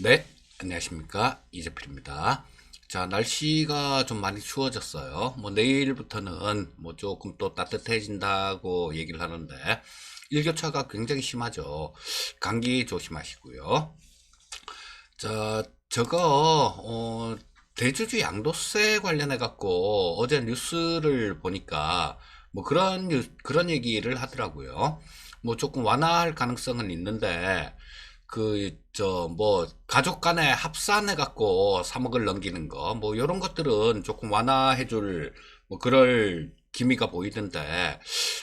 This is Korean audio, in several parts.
네, 안녕하십니까. 이재필입니다. 자, 날씨가 좀 많이 추워졌어요. 뭐, 내일부터는 뭐 조금 또 따뜻해진다고 얘기를 하는데, 일교차가 굉장히 심하죠. 감기 조심하시고요. 자, 대주주 양도세 관련해갖고 어제 뉴스를 보니까 뭐 그런 얘기를 하더라고요. 뭐 조금 완화할 가능성은 있는데, 가족 간에 합산해갖고 3억을 넘기는 거, 뭐, 요런 것들은 조금 완화해줄, 뭐, 그럴 기미가 보이던데,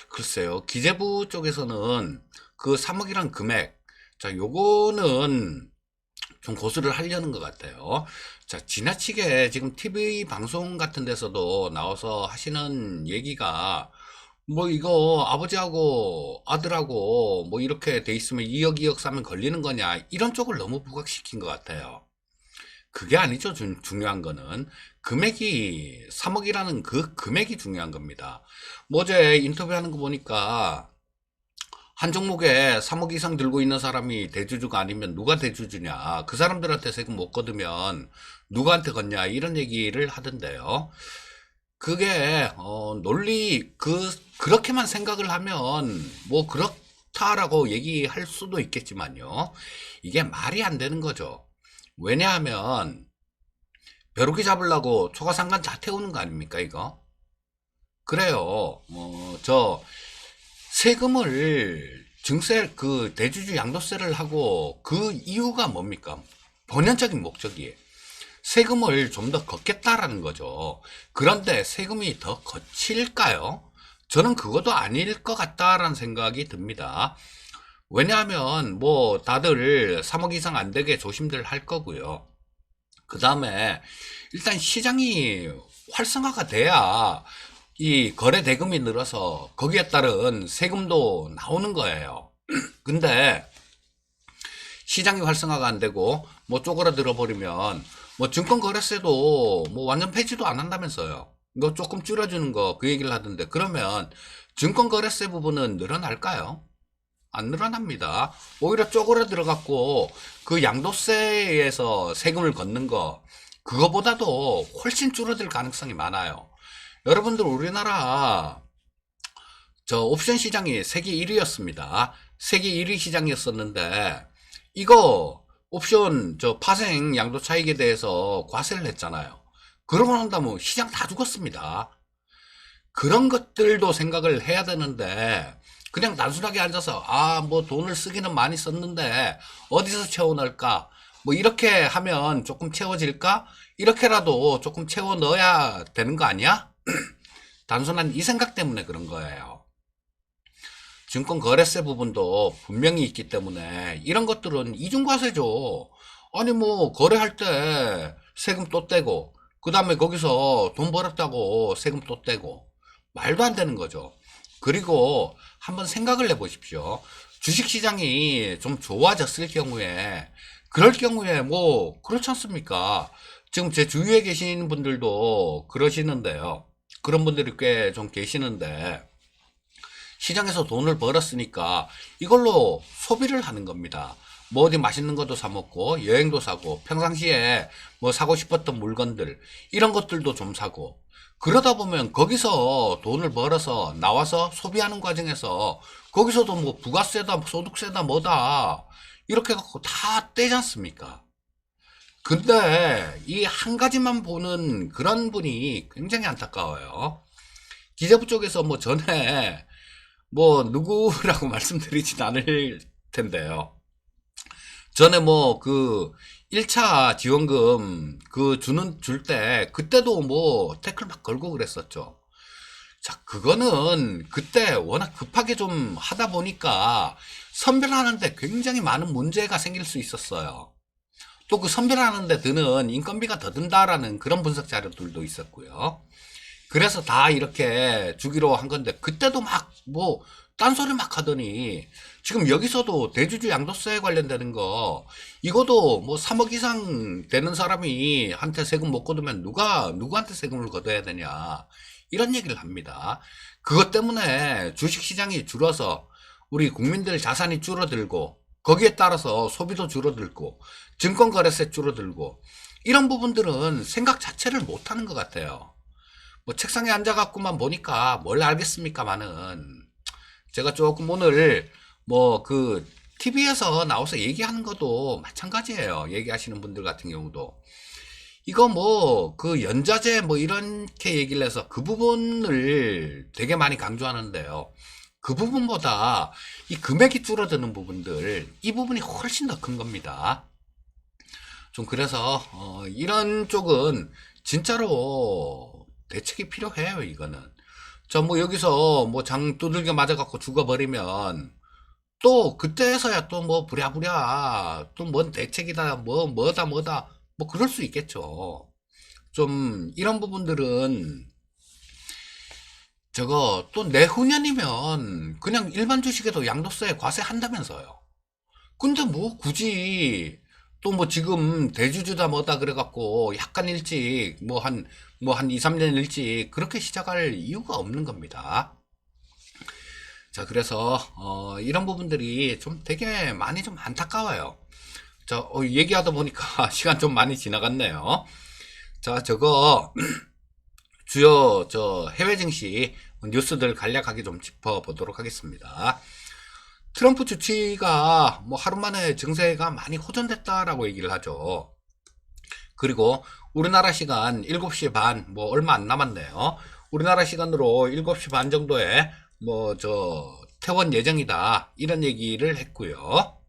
글쎄요, 기재부 쪽에서는 그 3억이란 금액, 자, 요거는 좀 고수를 하려는 것 같아요. 자, 지나치게 지금 TV 방송 같은 데서도 나와서 하시는 얘기가 뭐 이거 아버지하고 아들하고 뭐 이렇게 돼 있으면 2억 2억 싸면 걸리는 거냐 이런 쪽을 너무 부각시킨 것 같아요. 그게 아니죠. 중요한 거는 금액이 3억이라는 그 금액이 중요한 겁니다. 뭐 어제 인터뷰하는 거 보니까 한 종목에 3억 이상 들고 있는 사람이 대주주가 아니면 누가 대주주냐, 그 사람들한테 세금 못 걷으면 누구한테 걷냐 이런 얘기를 하던데요. 그게 그렇게만 생각을 하면 뭐 그렇다라고 얘기할 수도 있겠지만요. 이게 말이 안 되는 거죠. 왜냐하면 벼룩이 잡으려고 초가상간 다 태우는 거 아닙니까, 이거? 그래요. 세금을 대주주 양도세를 하고 그 이유가 뭡니까? 본연적인 목적이에요. 세금을 좀 더 걷겠다라는 거죠. 그런데 세금이 더 거칠까요? 저는 그것도 아닐 것 같다라는 생각이 듭니다. 왜냐하면 뭐 다들 3억 이상 안 되게 조심들 할 거고요. 그 다음에 일단 시장이 활성화가 돼야 이 거래 대금이 늘어서 거기에 따른 세금도 나오는 거예요. 근데 시장이 활성화가 안 되고 뭐 쪼그라들어 버리면 뭐 증권거래세도 뭐 완전 폐지도 안 한다면서요. 이거 조금 줄여주는 거 그 얘기를 하던데 그러면 증권거래세 부분은 늘어날까요? 안 늘어납니다. 오히려 쪼그라들어 갖고 그 양도세에서 세금을 걷는 거 그거보다도 훨씬 줄어들 가능성이 많아요. 여러분들 우리나라 저 옵션 시장이 세계 1위였습니다. 세계 1위 시장이었었는데 이거 옵션 저 파생 양도 차익에 대해서 과세를 했잖아요. 그러고 난다면 시장 다 죽었습니다. 그런 것들도 생각을 해야 되는데 그냥 단순하게 앉아서 뭐 돈을 쓰기는 많이 썼는데 어디서 채워 넣을까? 뭐 이렇게 하면 조금 채워질까? 이렇게라도 조금 채워 넣어야 되는 거 아니야? 단순한 이 생각 때문에 그런 거예요. 증권 거래세 부분도 분명히 있기 때문에 이런 것들은 이중과세죠. 아니 뭐 거래할 때 세금 또 떼고 그 다음에 거기서 돈 벌었다고 세금 또 떼고 말도 안 되는 거죠. 그리고 한번 생각을 해보십시오. 주식시장이 좀 좋아졌을 경우에 그럴 경우에 뭐 그렇지 않습니까? 지금 제 주위에 계신 분들도 그러시는데요. 그런 분들이 꽤 좀 계시는데 시장에서 돈을 벌었으니까 이걸로 소비를 하는 겁니다. 뭐 어디 맛있는 것도 사 먹고 여행도 사고 평상시에 뭐 사고 싶었던 물건들 이런 것들도 좀 사고 그러다 보면 거기서 돈을 벌어서 나와서 소비하는 과정에서 거기서도 뭐 부가세다 소득세다 뭐다 이렇게 갖고 다 떼지 않습니까? 근데 이 한 가지만 보는 그런 분이 굉장히 안타까워요. 기재부 쪽에서 뭐 전에 뭐 누구라고 말씀드리진 않을 텐데요. 전에 뭐 그 1차 지원금 줄 때 그때도 뭐 태클 막 걸고 그랬었죠. 자, 그거는 그때 워낙 급하게 좀 하다 보니까 선별하는데 굉장히 많은 문제가 생길 수 있었어요. 또 그 선별하는데 드는 인건비가 더 든다라는 그런 분석 자료들도 있었고요. 그래서 다 이렇게 주기로 한 건데 그때도 막 뭐 딴소리 막 하더니 지금 여기서도 대주주 양도세 관련되는 거 이것도 뭐 3억 이상 되는 사람이 한테 세금 못 걷으면 누구한테 세금을 걷어야 되냐 이런 얘기를 합니다. 그것 때문에 주식 시장이 줄어서 우리 국민들 자산이 줄어들고 거기에 따라서 소비도 줄어들고 증권거래세 줄어들고 이런 부분들은 생각 자체를 못하는 것 같아요. 뭐 책상에 앉아갖고만 보니까 뭘 알겠습니까마는 제가 조금 오늘 뭐 그 TV에서 나와서 얘기하는 것도 마찬가지예요. 얘기하시는 분들 같은 경우도 이거 뭐 그 연자재 뭐 이렇게 얘기를 해서 그 부분을 되게 많이 강조하는데요. 그 부분보다 이 금액이 줄어드는 부분들 이 부분이 훨씬 더 큰 겁니다. 좀 그래서 이런 쪽은 진짜로 대책이 필요해요. 이거는 저 뭐 여기서 뭐 장 두들겨 맞아갖고 죽어버리면 또 그때서야 또 뭐 부랴부랴 또 뭔 대책이다 뭐다 뭐 그럴 수 있겠죠. 좀 이런 부분들은 저거 또 내후년이면 그냥 일반 주식에도 양도세 과세한다면서요. 근데 뭐 굳이 또 뭐 지금 대주주다 뭐다 그래갖고 약간 일찍 뭐 한 2, 3년 일찍 그렇게 시작할 이유가 없는 겁니다. 자, 그래서 이런 부분들이 좀 되게 많이 좀 안타까워요. 자, 얘기하다 보니까 시간 좀 많이 지나갔네요. 자, 저거 주요 저 해외 증시 뉴스들 간략하게 좀 짚어보도록 하겠습니다. 트럼프 주치가 뭐 하루 만에 증세가 많이 호전됐다라고 얘기를 하죠. 그리고 우리나라 시간 7시 반, 뭐 얼마 안 남았네요. 우리나라 시간으로 7시 반 정도에 뭐 저 퇴원 예정이다 이런 얘기를 했고요.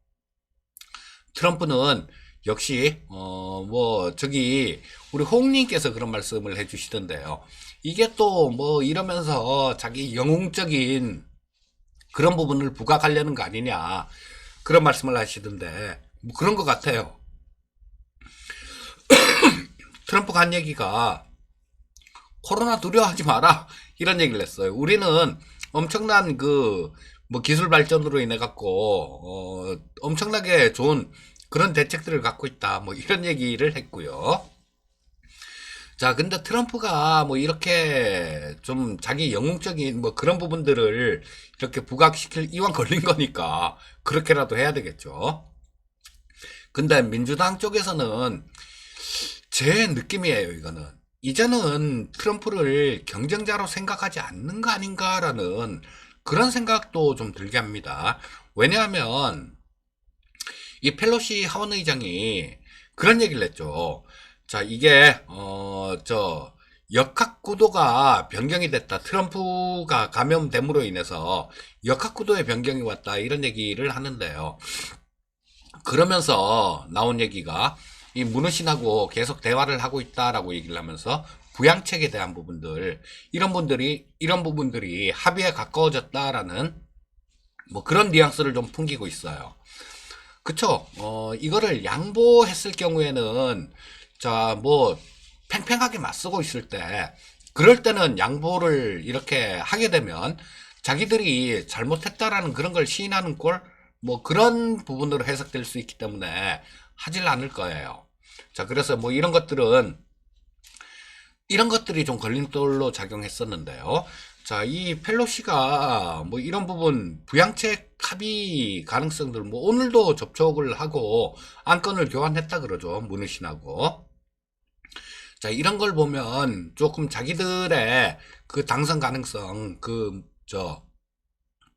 트럼프는 역시 뭐 저기 우리 홍님께서 그런 말씀을 해주시던데요. 이게 또 뭐 이러면서 자기 영웅적인 그런 부분을 부각하려는 거 아니냐 그런 말씀을 하시던데 뭐 그런 것 같아요. 트럼프가 한 얘기가 코로나 두려워하지 마라 이런 얘기를 했어요. 우리는 엄청난 그 뭐 기술 발전으로 인해 갖고 엄청나게 좋은 그런 대책들을 갖고 있다 뭐 이런 얘기를 했고요. 자, 근데 트럼프가 뭐 이렇게 좀 자기 영웅적인 뭐 그런 부분들을 이렇게 부각시킬 이왕 걸린 거니까 그렇게라도 해야 되겠죠. 근데 민주당 쪽에서는 제 느낌이에요, 이거는. 이제는 트럼프를 경쟁자로 생각하지 않는 거 아닌가라는 그런 생각도 좀 들게 합니다. 왜냐하면 이 펠로시 하원 의장이 그런 얘기를 했죠. 자, 이게 저 역학구도가 변경이 됐다. 트럼프가 감염됨으로 인해서 역학구도의 변경이 왔다. 이런 얘기를 하는데요. 그러면서 나온 얘기가 이 문우신하고 계속 대화를 하고 있다라고 얘기를 하면서 부양책에 대한 부분들 이런 부분들이 합의에 가까워졌다라는 뭐 그런 뉘앙스를 좀 풍기고 있어요. 그쵸? 이거를 양보했을 경우에는 자, 뭐 팽팽하게 맞서고 있을 때 그럴 때는 양보를 이렇게 하게 되면 자기들이 잘못했다라는 그런 걸 시인하는 꼴 뭐 그런 부분으로 해석될 수 있기 때문에 하질 않을 거예요. 자, 그래서 뭐 이런 것들이 좀 걸림돌로 작용했었는데요. 자, 이 펠로시가 뭐 이런 부분 부양책 합의 가능성들 뭐 오늘도 접촉을 하고 안건을 교환했다 그러죠. 문우신하고. 자, 이런 걸 보면 조금 자기들의 그 당선 가능성,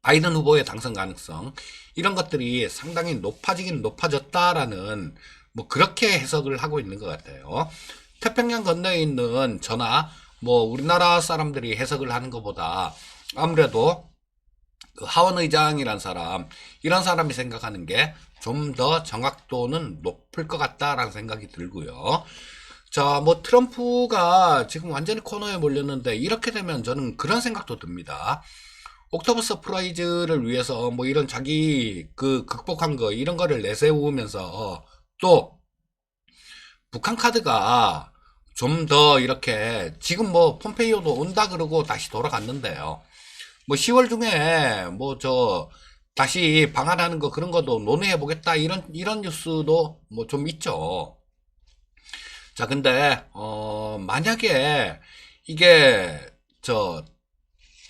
바이든 후보의 당선 가능성, 이런 것들이 상당히 높아지긴 높아졌다라는, 뭐, 그렇게 해석을 하고 있는 것 같아요. 태평양 건너에 있는 저나, 뭐, 우리나라 사람들이 해석을 하는 것보다 아무래도 그 하원 의장이란 사람, 이런 사람이 생각하는 게 좀 더 정확도는 높을 것 같다라는 생각이 들고요. 자, 뭐 트럼프가 지금 완전히 코너에 몰렸는데 이렇게 되면 저는 그런 생각도 듭니다. 옥토버 서프라이즈를 위해서 뭐 이런 자기 그 극복한 거 이런 거를 내세우면서 또 북한 카드가 좀 더 이렇게 지금 뭐 폼페이오도 온다 그러고 다시 돌아갔는데요. 뭐 10월 중에 뭐 다시 방한하는 거 그런 것도 논의해 보겠다 이런 뉴스도 뭐 좀 있죠. 자, 근데 만약에 이게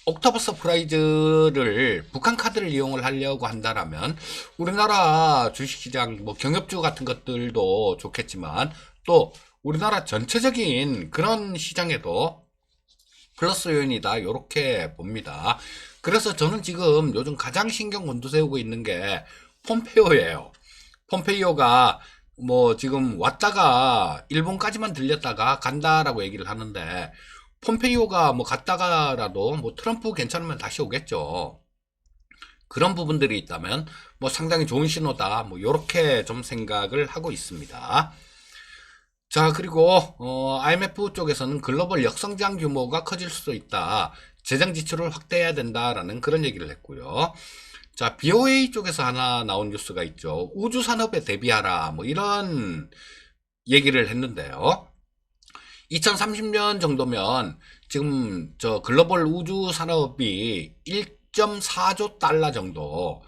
옥토버 서프라이즈를 북한 카드를 이용을 하려고 한다라면 우리나라 주식시장 뭐 경협주 같은 것들도 좋겠지만 또 우리나라 전체적인 그런 시장에도 플러스 요인이다 이렇게 봅니다. 그래서 저는 지금 요즘 가장 신경 곤두세우고 있는 게 폼페이오예요. 폼페이오가 뭐 지금 왔다가 일본까지만 들렸다가 간다라고 얘기를 하는데 폼페이오가 뭐 갔다가라도 뭐 트럼프 괜찮으면 다시 오겠죠. 그런 부분들이 있다면 뭐 상당히 좋은 신호다. 뭐 요렇게 좀 생각을 하고 있습니다. 자, 그리고 IMF 쪽에서는 글로벌 역성장 규모가 커질 수도 있다. 재정 지출을 확대해야 된다라는 그런 얘기를 했고요. 자, BOA 쪽에서 하나 나온 뉴스가 있죠. 우주 산업에 대비하라. 뭐 이런 얘기를 했는데요. 2030년 정도면 지금 저 글로벌 우주 산업이 1.4조 달러 정도.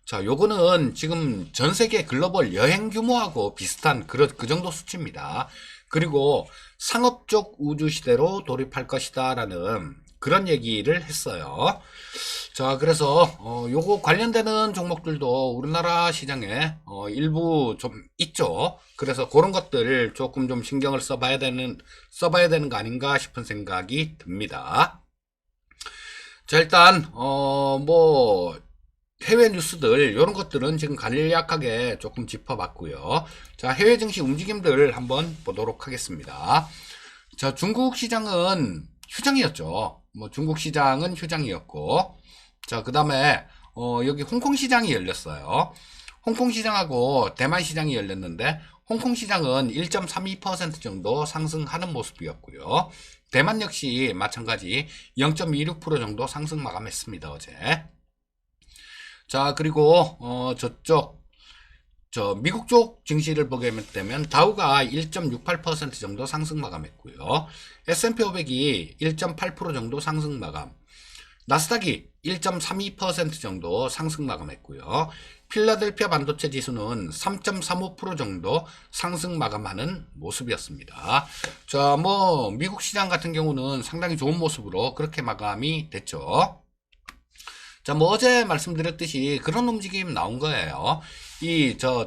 자, 요거는 지금 전 세계 글로벌 여행 규모하고 비슷한 그 정도 수치입니다. 그리고 상업적 우주 시대로 돌입할 것이다라는 그런 얘기를 했어요. 자, 그래서 요거 관련되는 종목들도 우리나라 시장에 일부 좀 있죠. 그래서 그런 것들 조금 좀 신경을 써봐야 되는 거 아닌가 싶은 생각이 듭니다. 자, 일단 뭐 해외 뉴스들 이런 것들은 지금 간략하게 조금 짚어봤고요. 자, 해외 증시 움직임들 한번 보도록 하겠습니다. 자, 중국 시장은 휴장이었죠. 뭐 중국 시장은 휴장이었고, 자, 그 다음에 여기 홍콩 시장이 열렸어요. 홍콩 시장하고 대만 시장이 열렸는데 홍콩 시장은 1.32% 정도 상승하는 모습이었고요. 대만 역시 마찬가지 0.26% 정도 상승 마감했습니다, 어제. 자, 그리고 미국 쪽 증시를 보게 되면 다우가 1.68% 정도 상승 마감했고요. S&P 500이 1.8% 정도 상승 마감. 나스닥이 1.32% 정도 상승 마감했고요. 필라델피아 반도체 지수는 3.35% 정도 상승 마감하는 모습이었습니다. 자, 뭐 미국 시장 같은 경우는 상당히 좋은 모습으로 그렇게 마감이 됐죠. 자, 뭐 어제 말씀드렸듯이 그런 움직임 나온 거예요.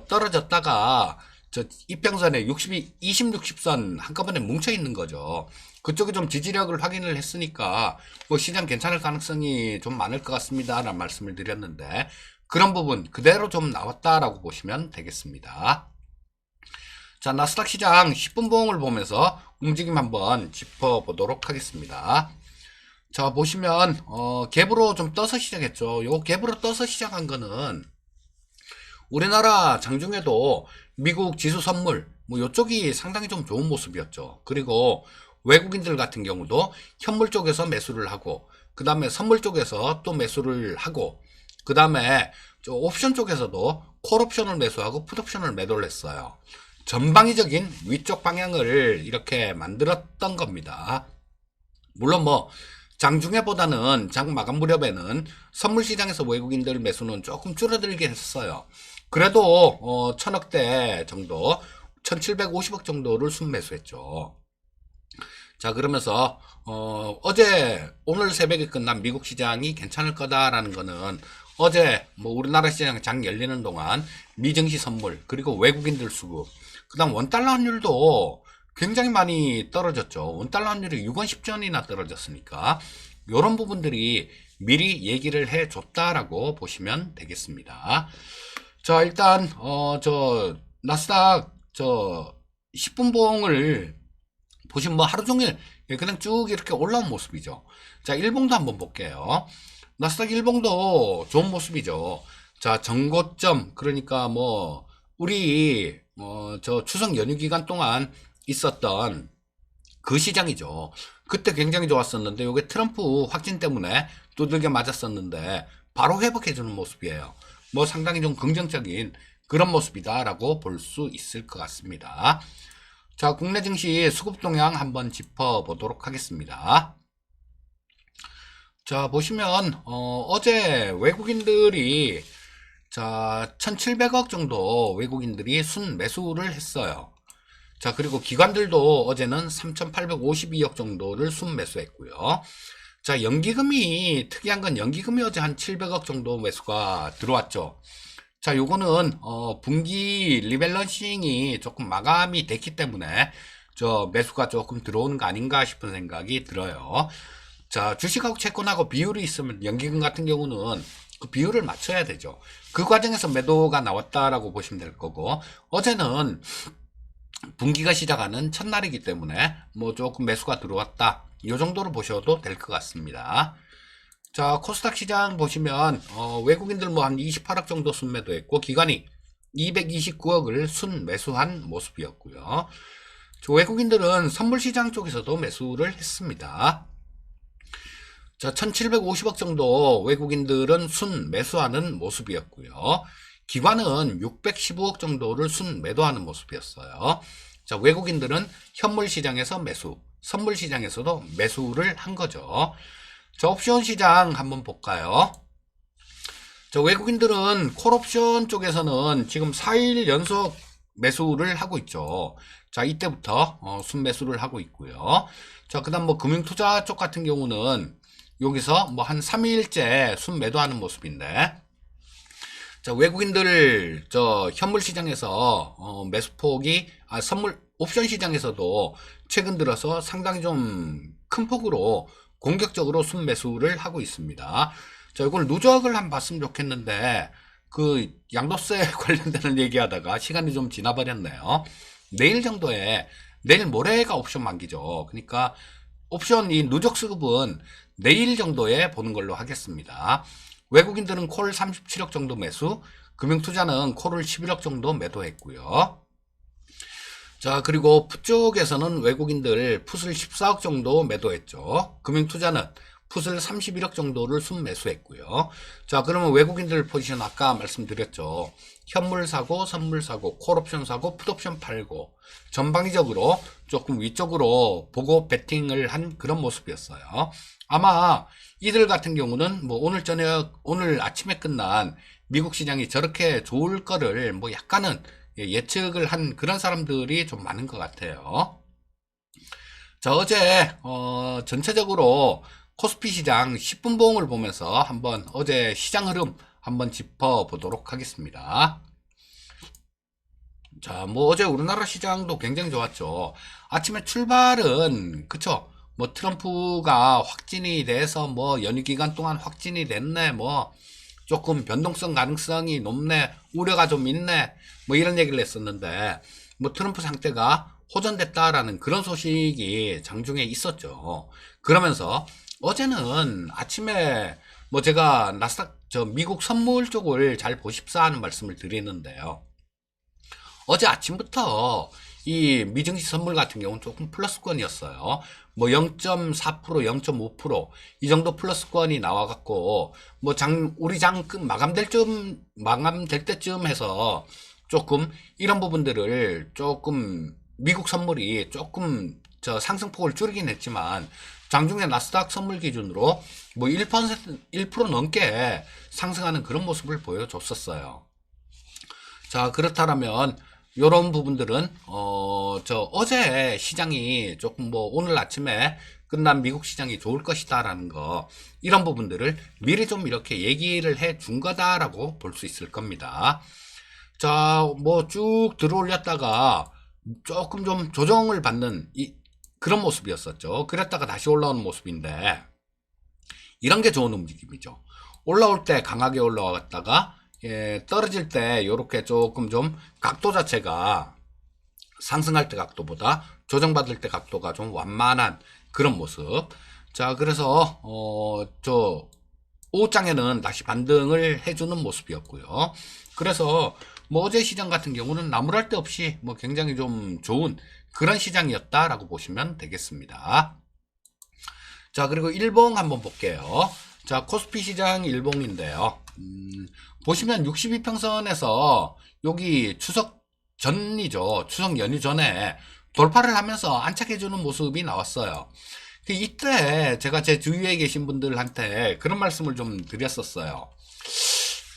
떨어졌다가 이평선에 20, 60선 한꺼번에 뭉쳐 있는 거죠. 그쪽에 좀 지지력을 확인을 했으니까 뭐 시장 괜찮을 가능성이 좀 많을 것 같습니다 라는 말씀을 드렸는데 그런 부분 그대로 좀 나왔다라고 보시면 되겠습니다. 자, 나스닥 시장 10분 봉을 보면서 움직임 한번 짚어보도록 하겠습니다. 자, 보시면 갭으로 좀 떠서 시작했죠. 요 갭으로 떠서 시작한 거는 우리나라 장중에도 미국 지수 선물 뭐 요쪽이 상당히 좀 좋은 모습이었죠. 그리고 외국인들 같은 경우도 현물 쪽에서 매수를 하고 그 다음에 선물 쪽에서 또 매수를 하고 그 다음에 옵션 쪽에서도 콜옵션을 매수하고 풋옵션을 매도를 했어요. 전방위적인 위쪽 방향을 이렇게 만들었던 겁니다. 물론 뭐 장중에보다는 장 마감 무렵에는 선물 시장에서 외국인들 매수는 조금 줄어들긴 했어요. 그래도 1000억대 정도 1750억 정도를 순매수했죠. 자, 그러면서 오늘 새벽에 끝난 미국 시장이 괜찮을 거다라는 거는 어제 뭐 우리나라 시장 장 열리는 동안 미증시 선물 그리고 외국인들 수급 그다음 원달러 환율도 굉장히 많이 떨어졌죠. 원달러 환율이 6원 10전이나 떨어졌으니까 이런 부분들이 미리 얘기를 해줬다라고 보시면 되겠습니다. 자, 일단 나스닥 10분 봉을 보시면 뭐 하루 종일 그냥 쭉 이렇게 올라온 모습이죠. 자, 일봉도 한번 볼게요. 나스닥 일봉도 좋은 모습이죠. 자, 전고점 그러니까 뭐 우리 추석 연휴 기간 동안 있었던 그 시장이죠. 그때 굉장히 좋았었는데 이게 트럼프 확진 때문에 두들겨 맞았었는데 바로 회복해주는 모습이에요. 뭐 상당히 좀 긍정적인 그런 모습이다라고 볼 수 있을 것 같습니다. 자, 국내 증시 수급 동향 한번 짚어보도록 하겠습니다. 자, 보시면 어제 외국인들이 1700억 정도 외국인들이 순매수를 했어요. 자, 그리고 기관들도 어제는 3852억 정도를 순매수했고요. 자, 연기금이, 특이한 건 연기금이 어제 한 700억 정도 매수가 들어왔죠. 자, 요거는, 분기 리밸런싱이 조금 마감이 됐기 때문에, 매수가 조금 들어오는 거 아닌가 싶은 생각이 들어요. 자, 주식하고 채권하고 비율이 있으면 연기금 같은 경우는 그 비율을 맞춰야 되죠. 그 과정에서 매도가 나왔다라고 보시면 될 거고, 어제는 분기가 시작하는 첫날이기 때문에 뭐 조금 매수가 들어왔다. 이 정도로 보셔도 될 것 같습니다. 자, 코스닥 시장 보시면 외국인들 뭐 한 28억 정도 순매도했고 기관이 229억을 순매수한 모습이었고요. 외국인들은 선물시장 쪽에서도 매수를 했습니다. 자, 1750억 정도 외국인들은 순매수하는 모습이었고요. 기관은 615억 정도를 순매도하는 모습이었어요. 자, 외국인들은 현물시장에서 매수, 선물시장에서도 매수를 한 거죠. 자, 옵션 시장 한번 볼까요? 자, 외국인들은 콜옵션 쪽에서는 지금 4일 연속 매수를 하고 있죠. 자, 이때부터 순매수를 하고 있고요. 자, 그 다음 뭐 금융투자 쪽 같은 경우는 여기서 뭐 한 3일째 순매도하는 모습인데, 자, 외국인들 현물 시장에서 매수폭이 선물 옵션 시장에서도 최근 들어서 상당히 좀 큰 폭으로 공격적으로 순매수를 하고 있습니다. 자, 이걸 누적을 한번 봤으면 좋겠는데 그 양도세 관련되는 얘기하다가 시간이 좀 지나버렸네요. 내일 정도에, 내일 모레가 옵션 만기죠. 그러니까 옵션 이 누적 수급은 내일 정도에 보는 걸로 하겠습니다. 외국인들은 콜 37억 정도 매수, 금융투자는 콜을 11억 정도 매도했고요. 자, 그리고 풋 쪽에서는 외국인들 풋을 14억 정도 매도했죠. 금융투자는 풋을 31억 정도를 순매수했고요. 자, 그러면 외국인들 포지션 아까 말씀드렸죠. 현물 사고, 선물 사고, 콜옵션 사고, 풋옵션 팔고 전방위적으로 조금 위쪽으로 보고 베팅을 한 그런 모습이었어요. 아마 이들 같은 경우는 뭐 오늘 저녁, 오늘 아침에 끝난 미국 시장이 저렇게 좋을 거를 뭐 약간은 예측을 한 그런 사람들이 좀 많은 것 같아요. 자, 어제 전체적으로 코스피 시장 10분 봉을 보면서 한번 어제 시장 흐름 한번 짚어보도록 하겠습니다. 자, 뭐 어제 우리나라 시장도 굉장히 좋았죠. 아침에 출발은 그쵸? 뭐 트럼프가 확진이 돼서 뭐 연휴 기간 동안 확진이 됐네, 뭐 조금 변동성 가능성이 높네, 우려가 좀 있네, 뭐 이런 얘기를 했었는데, 뭐 트럼프 상태가 호전됐다라는 그런 소식이 장중에 있었죠. 그러면서 어제는 아침에 뭐 제가 나스닥 미국 선물 쪽을 잘 보십사 하는 말씀을 드리는데요. 어제 아침부터 이 미증시 선물 같은 경우는 조금 플러스권이었어요. 뭐 0.4%, 0.5%이 정도 플러스권이 나와갖고 뭐 우리 장 마감될 때쯤 해서 조금 이런 부분들을 조금 미국 선물이 조금 상승폭을 줄이긴 했지만 장중에 나스닥 선물 기준으로 뭐 1% 넘게 상승하는 그런 모습을 보여줬었어요. 자, 그렇다면 요런 부분들은 어제 시장이 조금 뭐 오늘 아침에 끝난 미국 시장이 좋을 것이다라는 거, 이런 부분들을 미리 좀 이렇게 얘기를 해 준 거다라고 볼 수 있을 겁니다. 자, 뭐 쭉 들어올렸다가 조금 좀 조정을 받는 그런 모습이었었죠. 그랬다가 다시 올라오는 모습인데, 이런 게 좋은 움직임이죠. 올라올 때 강하게 올라왔다가 떨어질 때 이렇게 조금 좀 각도 자체가 상승할 때 각도보다 조정받을 때 각도가 좀 완만한 그런 모습. 자, 그래서 오후장에는 다시 반등을 해주는 모습이었고요. 그래서 뭐 어제 시장 같은 경우는 나무랄 데 없이 뭐 굉장히 좀 좋은 그런 시장이었다라고 보시면 되겠습니다. 자, 그리고 일봉 한번 볼게요. 자, 코스피 시장 일봉인데요. 보시면 62평선에서 여기 추석 전이죠. 추석 연휴 전에 돌파를 하면서 안착해주는 모습이 나왔어요. 이때 제가 제 주위에 계신 분들한테 그런 말씀을 좀 드렸었어요.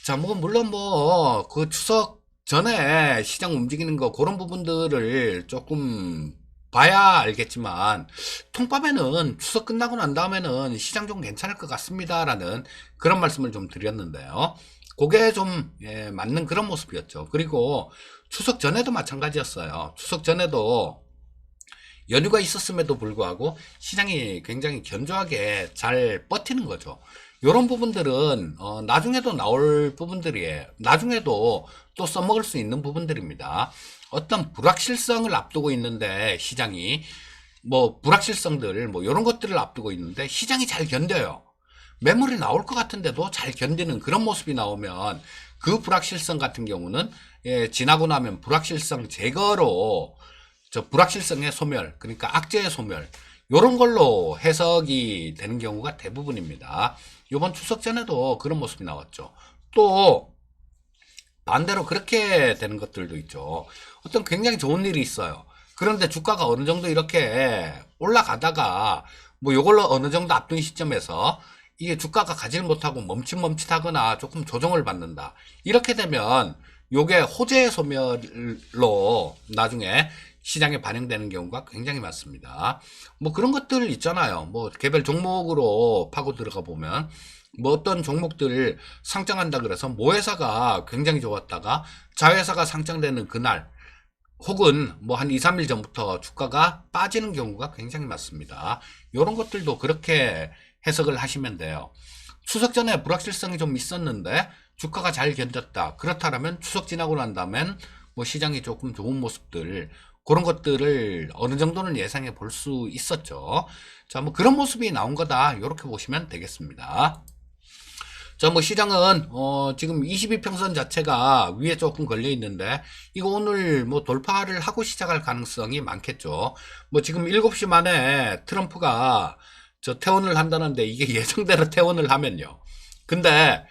자, 뭐 물론 뭐 그 추석 전에 시장 움직이는 거 그런 부분들을 조금 봐야 알겠지만 통밤에는 추석 끝나고 난 다음에는 시장 좀 괜찮을 것 같습니다라는 그런 말씀을 좀 드렸는데요. 그게 좀 맞는 그런 모습이었죠. 그리고 추석 전에도 마찬가지였어요. 추석 전에도 연휴가 있었음에도 불구하고 시장이 굉장히 견조하게 잘 버티는 거죠. 이런 부분들은 나중에도 나올 부분들이에요. 나중에도 또 써먹을 수 있는 부분들입니다. 어떤 불확실성을 앞두고 있는데 시장이 뭐 불확실성들 뭐 이런 것들을 앞두고 있는데 시장이 잘 견뎌요. 매물이 나올 것 같은데도 잘 견디는 그런 모습이 나오면 그 불확실성 같은 경우는 지나고 나면 불확실성 제거로 저 불확실성의 소멸, 그러니까 악재의 소멸, 요런 걸로 해석이 되는 경우가 대부분입니다. 이번 추석 전에도 그런 모습이 나왔죠. 또 반대로 그렇게 되는 것들도 있죠. 어떤 굉장히 좋은 일이 있어요. 그런데 주가가 어느 정도 이렇게 올라가다가 뭐 요걸로 어느 정도 앞둔 시점에서 이게 주가가 가지를 못하고 멈칫멈칫하거나 조금 조정을 받는다. 이렇게 되면 요게 호재의 소멸로 나중에 시장에 반영되는 경우가 굉장히 많습니다. 뭐 그런 것들 있잖아요. 뭐 개별 종목으로 파고 들어가 보면 뭐 어떤 종목들 상장한다 그래서 모회사가 굉장히 좋았다가 자회사가 상장되는 그날 혹은 뭐 한 2, 3일 전부터 주가가 빠지는 경우가 굉장히 많습니다. 이런 것들도 그렇게 해석을 하시면 돼요. 추석 전에 불확실성이 좀 있었는데 주가가 잘 견뎠다. 그렇다면 추석 지나고 난 다음엔 뭐 시장이 조금 좋은 모습들 그런 것들을 어느 정도는 예상해 볼 수 있었죠. 자, 뭐 그런 모습이 나온 거다. 이렇게 보시면 되겠습니다. 자, 뭐 시장은 지금 22평선 자체가 위에 조금 걸려 있는데 이거 오늘 뭐 돌파를 하고 시작할 가능성이 많겠죠. 뭐 지금 7시 만에 트럼프가 저 퇴원을 한다는데 이게 예정대로 퇴원을 하면요. 근데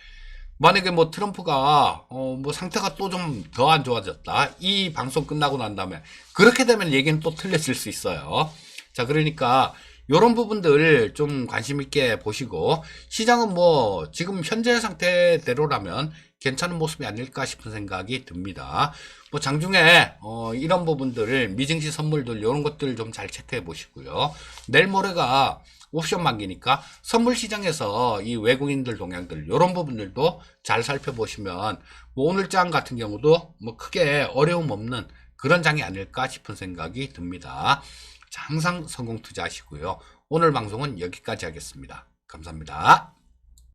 만약에 뭐 트럼프가 뭐 상태가 또 좀 더 안 좋아졌다. 이 방송 끝나고 난 다음에 그렇게 되면 얘기는 또 틀려질 수 있어요. 자, 그러니까 요런 부분들 좀 관심 있게 보시고 시장은 뭐 지금 현재 상태대로라면 괜찮은 모습이 아닐까 싶은 생각이 듭니다. 뭐 장중에 이런 부분들을 미증시 선물들 이런 것들 좀 잘 체크해 보시고요. 내일 모레가 옵션 만기니까 선물 시장에서 이 외국인들 동향들 이런 부분들도 잘 살펴보시면 뭐 오늘 장 같은 경우도 뭐 크게 어려움 없는 그런 장이 아닐까 싶은 생각이 듭니다. 자, 항상 성공 투자하시고요. 오늘 방송은 여기까지 하겠습니다. 감사합니다.